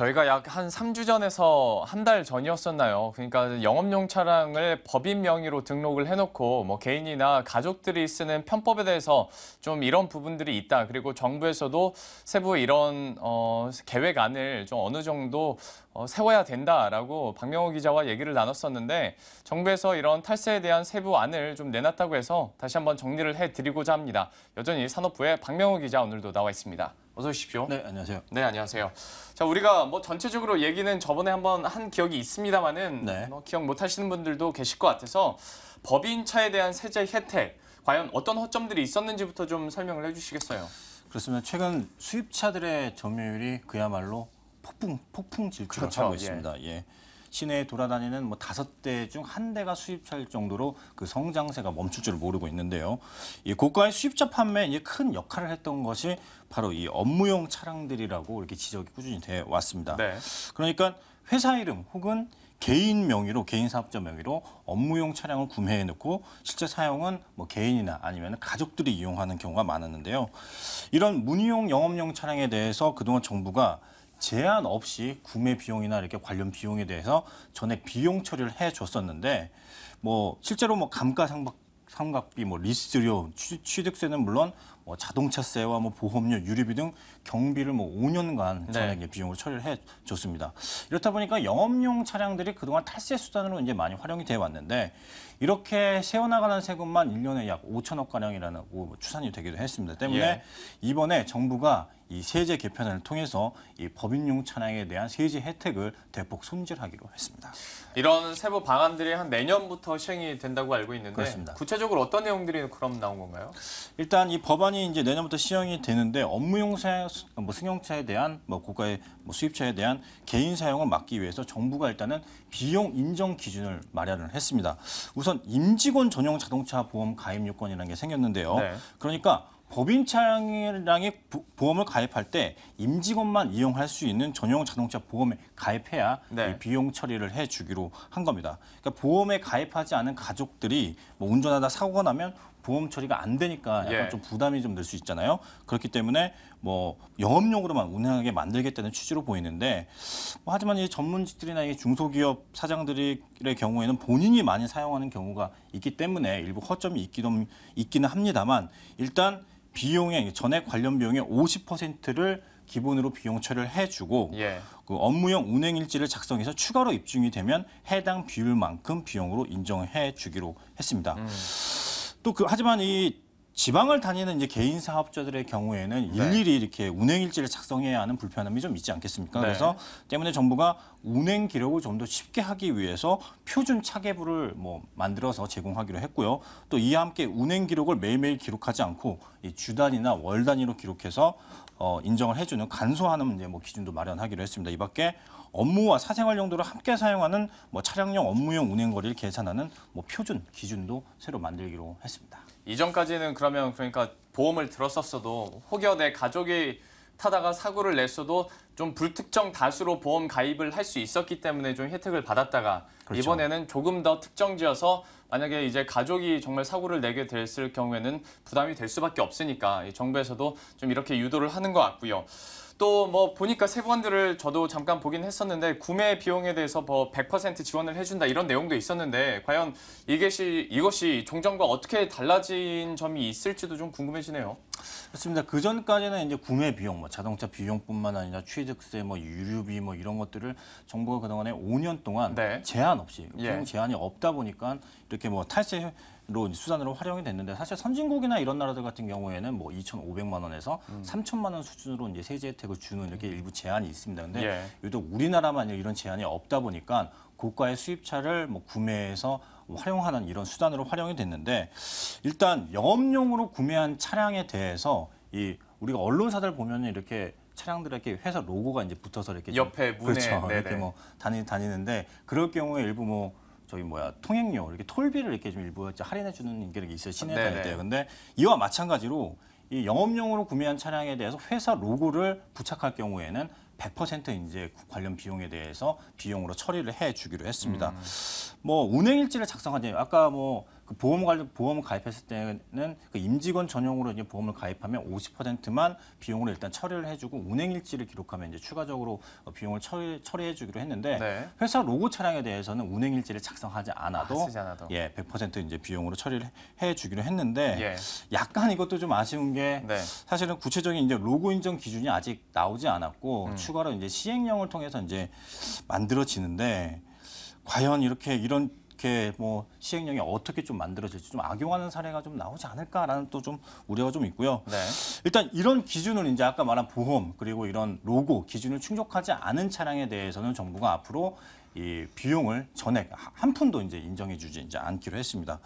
저희가 약 한 3주 전에서 한 달 전이었었나요? 그러니까 영업용 차량을 법인 명의로 등록을 해놓고 뭐 개인이나 가족들이 쓰는 편법에 대해서 좀 이런 부분들이 있다. 그리고 정부에서도 세부 이런 계획안을 좀 어느 정도 세워야 된다라고 박명호 기자와 얘기를 나눴었는데 정부에서 이런 탈세에 대한 세부안을 좀 내놨다고 해서 다시 한번 정리를 해드리고자 합니다. 여전히 산업부의 박명호 기자 오늘도 나와 있습니다. 어서 오십시오. 네, 안녕하세요. 네, 안녕하세요. 자, 우리가 뭐 전체적으로 얘기는 저번에 한번 한 기억이 있습니다만은 네. 기억 못 하시는 분들도 계실 것 같아서 법인차에 대한 세제 혜택, 과연 어떤 허점들이 있었는지부터 좀 설명을 해주시겠어요? 그렇습니다. 최근 수입차들의 점유율이 그야말로 폭풍 질주를 그렇죠, 하고 있습니다. 예. 시내에 돌아다니는 뭐 5대 중 1대가 수입차일 정도로 그 성장세가 멈출 줄 모르고 있는데요. 이 고가의 수입차 판매에 큰 역할을 했던 것이 바로 이 업무용 차량들이라고 이렇게 지적이 꾸준히 돼 왔습니다. 네. 그러니까 회사 이름 혹은 개인 명의로, 개인 사업자 명의로 업무용 차량을 구매해 놓고 실제 사용은 뭐 개인이나 아니면 가족들이 이용하는 경우가 많았는데요. 이런 문의용 영업용 차량에 대해서 그동안 정부가 제한 없이 구매 비용이나 이렇게 관련 비용에 대해서 전액 비용 처리를 해줬었는데, 뭐 실제로 뭐 감가상각비, 뭐 리스료, 취득세는 물론 뭐 자동차세와 뭐 보험료, 유류비 등 경비를 뭐 5년간 전액의 비용을 처리를 해줬습니다. 이렇다 보니까 영업용 차량들이 그동안 탈세 수단으로 이제 많이 활용이 돼 왔는데, 이렇게 세워나가는 세금만 1년에 약 5천억 가량이라는 추산이 되기도 했습니다. 때문에 이번에 정부가 이 세제 개편을 통해서 이 법인용 차량에 대한 세제 혜택을 대폭 손질하기로 했습니다. 이런 세부 방안들이 한 내년부터 시행이 된다고 알고 있는데 그렇습니다. 구체적으로 어떤 내용들이 그럼 나온 건가요? 일단 이 법안이 이제 내년부터 시행이 되는데 업무용 승용차에 대한 고가의 수입차에 대한 개인 사용을 막기 위해서 정부가 일단은 비용 인정 기준을 마련을 했습니다. 우선 임직원 전용 자동차 보험 가입 요건이라는 게 생겼는데요. 네. 그러니까 법인 차량이 보험을 가입할 때 임직원만 이용할 수 있는 전용 자동차 보험에 가입해야 이 비용 처리를 해주기로 한 겁니다. 그러니까 보험에 가입하지 않은 가족들이 뭐 운전하다 사고가 나면 보험 처리가 안 되니까 약간 좀 부담이 좀 늘 수 있잖아요. 그렇기 때문에 뭐 영업용으로만 운행하게 만들겠다는 취지로 보이는데, 하지만 이 전문직들이나 이 중소기업 사장들의 경우에는 본인이 많이 사용하는 경우가 있기 때문에 일부 허점이 있기는 합니다만, 일단 비용의 전액 관련 비용의 50%를 기본으로 비용 처리를 해주고 그 업무용 운행 일지를 작성해서 추가로 입증이 되면 해당 비율만큼 비용으로 인정해 주기로 했습니다. 또 하지만 이 지방을 다니는 이제 개인 사업자들의 경우에는 일일이 이렇게 운행 일지를 작성해야 하는 불편함이 좀 있지 않겠습니까? 그래서 때문에 정부가 운행 기록을 좀 더 쉽게 하기 위해서 표준 차계부를 만들어서 제공하기로 했고요. 또 이와 함께 운행 기록을 매일매일 기록하지 않고 이 주 단위나 월 단위로 기록해서 인정을 해주는 간소화하는 이제 기준도 마련하기로 했습니다. 이 밖에 업무와 사생활 용도로 함께 사용하는 차량용 업무용 운행 거리를 계산하는 표준 기준도 새로 만들기로 했습니다. 이전까지는 그러니까 보험을 들었었어도 혹여 내 가족이 타다가 사고를 냈어도 좀 불특정 다수로 보험 가입을 할 수 있었기 때문에 좀 혜택을 받았다가 이번에는 조금 더 특정지어서 만약에 이제 가족이 정말 사고를 내게 됐을 경우에는 부담이 될 수밖에 없으니까 정부에서도 좀 이렇게 유도를 하는 것 같고요. 또 보니까 세부안들을 저도 잠깐 보긴 했었는데 구매 비용에 대해서 100% 지원을 해준다 이런 내용도 있었는데 과연 이것이 종전과 어떻게 달라진 점이 있을지도 좀 궁금해지네요. 그렇습니다. 그 전까지는 이제 구매 비용, 자동차 비용뿐만 아니라 취득세, 유류비 이런 것들을 정부가 그동안에 5년 동안 제한 없이 비용 제한이 없다 보니까 이렇게 탈세로 수단으로 활용이 됐는데, 사실 선진국이나 이런 나라들 같은 경우에는 2,500만 원에서 3천만 원 수준으로 이제 세제 혜택을 주는 이렇게 일부 제한이 있습니다. 근데 유독 우리나라만 이런 제한이 없다 보니까 고가의 수입차를 구매해서 활용하는 이런 수단으로 활용이 됐는데, 일단 영업용으로 구매한 차량에 대해서 우리가 언론사들 보면 이렇게 차량들에게 회사 로고가 이제 붙어서 이렇게 옆에 문에 이렇게 다니는데, 그럴 경우에 일부 통행료 이렇게 톨비를 이렇게 좀 일부 할인해 주는 게 있어요, 시내 다닐 때. 근데 이와 마찬가지로 이 영업용으로 구매한 차량에 대해서 회사 로고를 부착할 경우에는 100% 이제 관련 비용에 대해서 비용으로 처리를 해 주기로 했습니다. 운행 일지를 작성하지, 아까 그 그 보험을 가입했을 때는 그 임직원 전용으로 이제 보험을 가입하면 50%만 비용으로 일단 처리를 해주고 운행일지를 기록하면 이제 추가적으로 비용을 처리해주기로 했는데 네. 회사 로고 차량에 대해서는 운행일지를 작성하지 않아도, 쓰지 않아도. 예, 100% 이제 비용으로 처리를 해주기로 했는데 예. 약간 이것도 좀 아쉬운 게 네. 사실은 구체적인 이제 로고 인정 기준이 아직 나오지 않았고 추가로 이제 시행령을 통해서 이제 만들어지는데 과연 이렇게 뭐 시행령이 어떻게 좀 만들어질지 좀 악용하는 사례가 좀 나오지 않을까라는 또 좀 우려가 좀 있고요. 네. 일단 이런 기준을 이제 아까 말한 보험 그리고 이런 로고 기준을 충족하지 않은 차량에 대해서는 정부가 앞으로 이 비용을 전액 한 푼도 이제 인정해주지 이제 않기로 했습니다.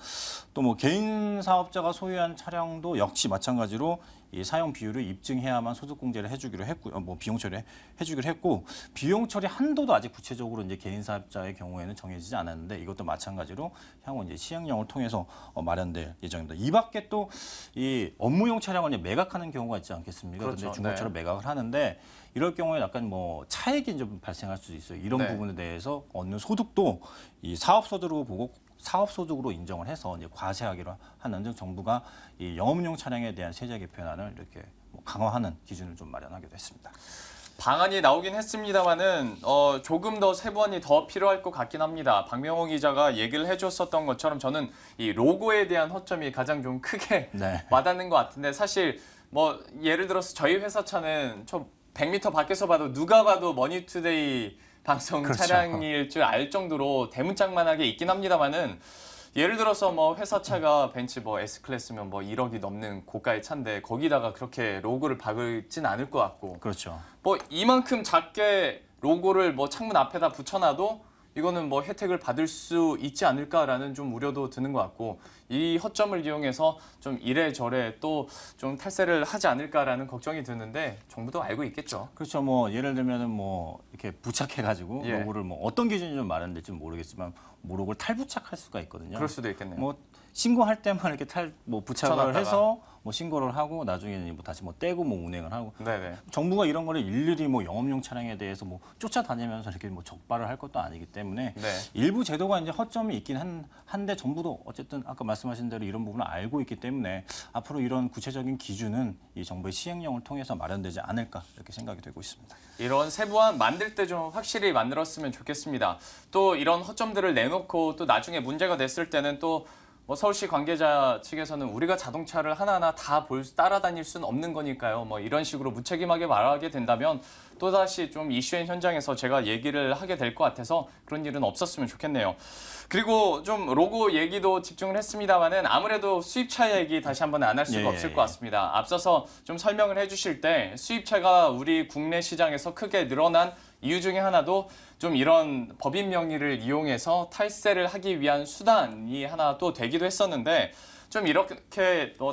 또 뭐 개인 사업자가 소유한 차량도 역시 마찬가지로 이 사용 비율을 입증해야만 소득 공제를 해주기로 했고, 뭐 비용 처리 해주기로 했고, 비용 처리 한도도 아직 구체적으로 이제 개인 사업자의 경우에는 정해지지 않았는데 이것도 마찬가지로 향후 이제 시행령을 통해서 마련될 예정입니다. 이 밖에 또 이 업무용 차량을 이제 매각하는 경우가 있지 않겠습니까? 그렇죠. 근데 중고차로 매각을 하는데 이럴 경우에 약간 뭐 차익이 좀 발생할 수도 있어요. 이런 네. 부분에 대해서 얻는 소득도 이 사업소득으로 보고 사업소득으로 인정을 해서 이제 과세하기로 하는 등 정부가 이 영업용 차량에 대한 세제 개편안을 이렇게 뭐 강화하는 기준을 좀 마련하기도 했습니다. 방안이 나오긴 했습니다만은 조금 더 세부안이 더 필요할 것 같긴 합니다. 박명호 기자가 얘기를 해줬었던 것처럼 저는 이 로고에 대한 허점이 가장 좀 크게 네. 와닿는 것 같은데 사실 뭐 예를 들어서 저희 회사 차는 저 100m 밖에서 봐도 누가 봐도 머니투데이 방송 그렇죠. 차량일 줄 알 정도로 대문짝만하게 있긴 합니다만은 예를 들어서 뭐 회사 차가 벤츠 뭐 S클래스면 뭐 1억이 넘는 고가의 차인데 거기다가 그렇게 로고를 박을진 않을 것 같고 그렇죠. 뭐 이만큼 작게 로고를 뭐 창문 앞에다 붙여놔도 이거는 뭐 혜택을 받을 수 있지 않을까라는 좀 우려도 드는 것 같고 이 허점을 이용해서 좀 이래저래 또 좀 탈세를 하지 않을까라는 걱정이 드는데 정부도 알고 있겠죠. 그렇죠. 뭐 예를 들면은 뭐 이렇게 부착해가지고 예. 로고를 뭐 어떤 기준이 좀 마련될지 모르겠지만 뭐 로고를 탈부착할 수가 있거든요. 그럴 수도 있겠네요. 뭐 신고할 때만 이렇게 부착을 붙여놨다가. 해서 뭐 신고를 하고 나중에는 뭐 다시 뭐 떼고 뭐 운행을 하고 네네. 정부가 이런 거를 일일이 뭐 영업용 차량에 대해서 뭐 쫓아다니면서 이렇게 뭐 적발을 할 것도 아니기 때문에 네. 일부 제도가 이제 허점이 있긴 한데 정부도 어쨌든 아까 말씀하신 대로 이런 부분을 알고 있기 때문에 앞으로 이런 구체적인 기준은 이 정부의 시행령을 통해서 마련되지 않을까 이렇게 생각이 되고 있습니다. 이런 세부안 만들 때 좀 확실히 만들었으면 좋겠습니다. 또 이런 허점들을 내놓고 또 나중에 문제가 됐을 때는 또 뭐 서울시 관계자 측에서는 우리가 자동차를 하나하나 다 따라다닐 수는 없는 거니까요. 뭐 이런 식으로 무책임하게 말하게 된다면 또다시 좀 이슈의 현장에서 제가 얘기를 하게 될 것 같아서 그런 일은 없었으면 좋겠네요. 그리고 좀 로고 얘기도 집중을 했습니다만은 아무래도 수입차 얘기 다시 한번 안 할 수가 없을 것 같습니다. 앞서서 좀 설명을 해주실 때 수입차가 우리 국내 시장에서 크게 늘어난 이유 중에 하나도 좀 이런 법인 명의를 이용해서 탈세를 하기 위한 수단이 하나 또 되기도 했었는데 좀 이렇게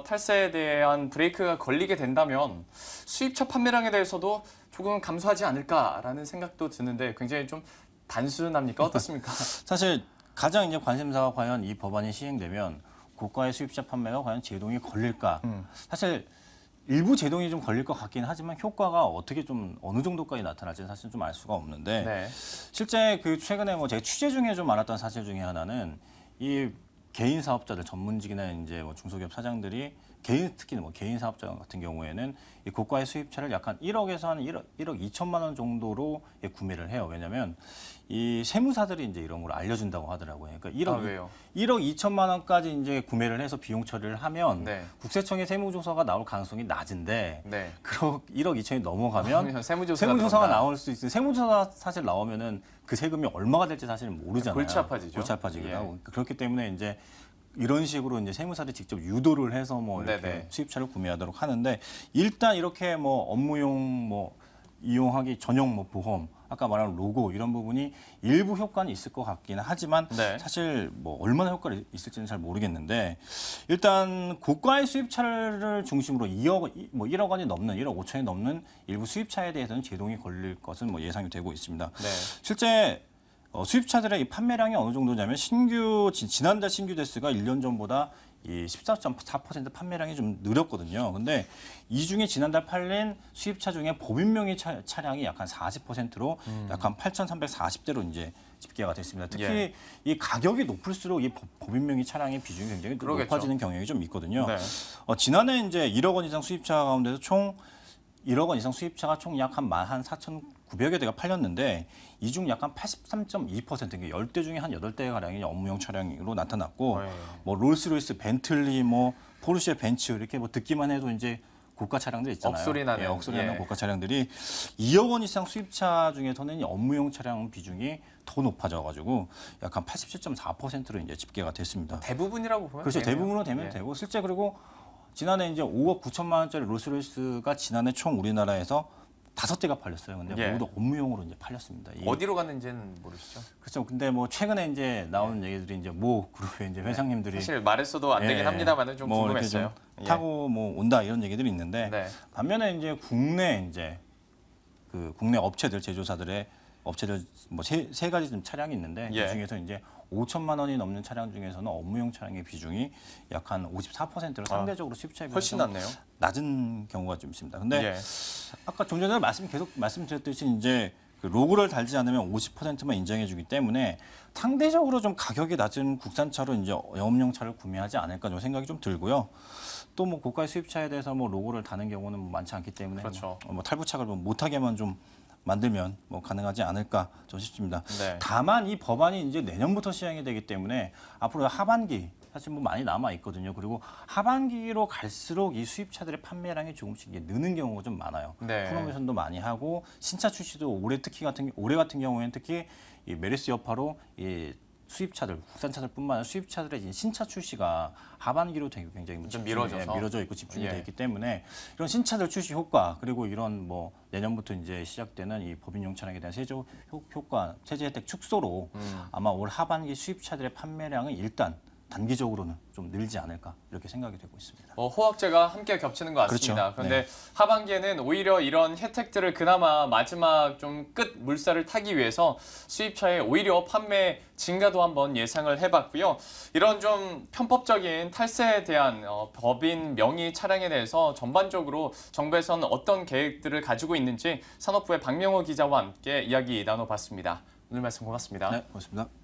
탈세에 대한 브레이크가 걸리게 된다면 수입차 판매량에 대해서도 조금 감소하지 않을까라는 생각도 드는데 굉장히 좀 단순합니까? 어떻습니까? 사실 가장 이제 관심사가 과연 이 법안이 시행되면 고가의 수입차 판매가 과연 제동이 걸릴까? 사실 일부 제동이 좀 걸릴 것 같긴 하지만 효과가 어떻게 좀 어느 정도까지 나타날지는 사실 좀 알 수가 없는데 네. 실제 그 최근에 뭐 제가 취재 중에 좀 많았던 사실 중에 하나는 이 개인 사업자들 전문직이나 이제 뭐 중소기업 사장들이 특히 뭐 개인 사업자 같은 경우에는 이 고가의 수입차를 약간 1억에서 한 1억 2천만 원 정도로 구매를 해요. 왜냐하면 이 세무사들이 이제 이런 걸 알려준다고 하더라고요. 그러니까 왜요? 1억 2천만 원까지 이제 구매를 해서 비용 처리를 하면 네. 국세청에 세무조사가 나올 가능성이 낮은데 네. 1억 2천이 넘어가면 세무조사가 나올 수 있어요. 세무조사 사실 나오면은 그 세금이 얼마가 될지 사실 모르잖아요. 골치 아파지죠. 골치 아파지기도 예. 하고 그렇기 때문에 이제 이런 식으로 이제 세무사들이 직접 유도를 해서 뭐 이렇게 네네. 수입차를 구매하도록 하는데 일단 이렇게 뭐 업무용 뭐 이용하기 전용 뭐 보험 아까 말한 로고 이런 부분이 일부 효과는 있을 것 같기는 하지만 네. 사실 뭐 얼마나 효과가 있을지는 잘 모르겠는데 일단 고가의 수입차를 중심으로 1억 원이 넘는 1억 5천이 넘는 일부 수입차에 대해서는 제동이 걸릴 것은 뭐 예상이 되고 있습니다. 네. 실제 수입차들의 이 판매량이 어느 정도냐면 지난달 신규 대수가 1년 전보다 이 14.4% 판매량이 좀 느렸거든요. 근데 이 중에 지난달 팔린 수입차 중에 법인 명의 차량이 약 한 40%로 약 한 8,340대로 이제 집계가 됐습니다. 특히 예. 이 가격이 높을수록 이 법인 명의 차량의 비중이 굉장히 그러겠죠. 높아지는 경향이 좀 있거든요. 네. 지난해 이제 1억 원 이상 수입차 가운데서 총 1억 원 이상 수입차가 총 약 한 14,900여 대가 팔렸는데 이 중 약 한 83.2%, 10대 중에 한 8대 가량이 업무용 차량으로 나타났고 네. 뭐 롤스로이스, 벤틀리, 뭐 포르쉐, 벤츠 이렇게 뭐 듣기만 해도 이제 고가 차량들 있잖아요. 억소리 나는. 예, 억소리 나는 예. 고가 차량들이 2억 원 이상 수입차 중에서는 이 업무용 차량 비중이 더 높아져가지고 약 한 87.4%로 이제 집계가 됐습니다. 대부분이라고 보면 그렇죠. 되겠네요. 대부분으로 되면 예. 되고 실제 그리고 지난해 이제 5억 9천만 원짜리 롤스로이스가 지난해 총 우리나라에서 5대가 팔렸어요. 근데 예. 모두 업무용으로 이제 팔렸습니다. 어디로 갔는지는 모르시죠? 그렇죠. 근데 뭐 최근에 이제 나오는 얘기들이 이제 모 그룹의 이제 회장님들이 사실 말했어도 안 되긴 예, 합니다만은 좀 뭐 이렇게 궁금했어요. 좀 타고 뭐 온다 이런 얘기들이 있는데 네. 반면에 이제 국내 이제 그 국내 업체들 제조사들의 업체들 뭐 세 가지 좀 차량이 있는데 예. 그 중에서 이제 5천만 원이 넘는 차량 중에서는 업무용 차량의 비중이 약 한 54%로 상대적으로 수입차에 비해서 훨씬 낫네요. 낮은 경우가 좀 있습니다. 근데 예. 아까 좀 전에 계속 말씀드렸듯이 이제 그 로고를 달지 않으면 50%만 인정해주기 때문에 상대적으로 좀 가격이 낮은 국산차로 이제 영업용 차를 구매하지 않을까 좀 생각이 좀 들고요. 또 뭐 고가의 수입차에 대해서 뭐 로고를 다는 경우는 뭐 많지 않기 때문에 그렇죠. 뭐 탈부착을 뭐 못하게만 좀 만들면 뭐 가능하지 않을까 좀 싶습니다. 네. 다만 이 법안이 이제 내년부터 시행이 되기 때문에 앞으로 하반기 사실 뭐 많이 남아 있거든요. 그리고 하반기로 갈수록 이 수입차들의 판매량이 조금씩 이게 느는 경우가 좀 많아요. 네. 프로모션도 많이 하고 신차 출시도 올해 같은 경우에는 특히 이 메르스 여파로 이 수입차들, 국산차들뿐만 아니라 수입차들의 이제 신차 출시가 하반기로 되게 굉장히 좀 미뤄져 있고 집중이 예. 돼 있기 때문에 이런 신차들 출시 효과 그리고 이런 뭐 내년부터 이제 시작되는 이 법인용 차량에 대한 세제 효과, 세제 혜택 축소로 아마 올 하반기 수입차들의 판매량은 일단 단기적으로는 좀 늘지 않을까 이렇게 생각이 되고 있습니다. 호황제가 함께 겹치는 것 같습니다. 그렇죠. 그런데 네. 하반기에는 오히려 이런 혜택들을 그나마 마지막 좀 끝 물살을 타기 위해서 수입차의 오히려 판매 증가도 한번 예상을 해봤고요. 이런 좀 편법적인 탈세에 대한 법인 명의 차량에 대해서 전반적으로 정부에서는 어떤 계획들을 가지고 있는지 산업부의 박명호 기자와 함께 이야기 나눠봤습니다. 오늘 말씀 고맙습니다. 네, 고맙습니다.